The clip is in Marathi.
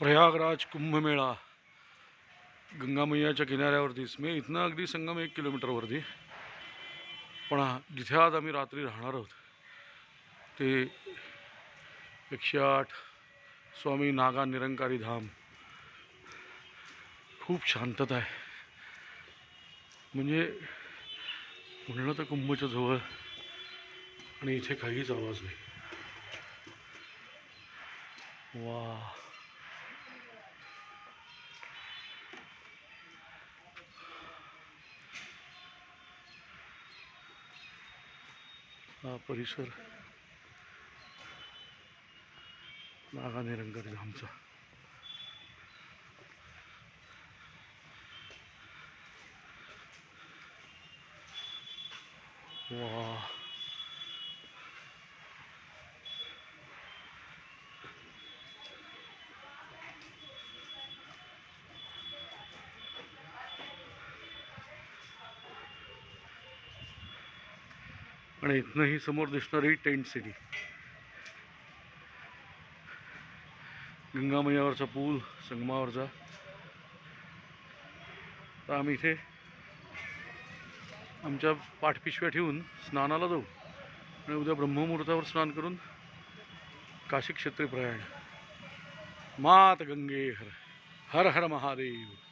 प्रयागराज कुंभमेळा गंगा मैयाच्या किनाऱ्यावरतीच मी इथनं अगदी संगम 1 किलोमीटरवरती. पण जिथे आज आम्ही रात्री राहणार आहोत ते 108 स्वामी नागा निरंकारी धाम. खूप शांतता आहे, म्हणजे म्हणलं तर कुंभच्या जवळ आणि इथे काहीच आवाज नाही. वा, हा परिसर नागा निरंकारी धामचा. वा, आणि इथनंही समोर दिसणारी टेंट सिटी, गंगा मैयावरचा पूल, संगमावरचा. तर आम्ही इथे आमच्या पाठपिशव्या ठेवून स्नानाला जाऊ आणि उद्या ब्रह्ममुहूर्तावर स्नान करून काशी क्षेत्री प्रयाण. मात गंगे हर हर हर महादेव.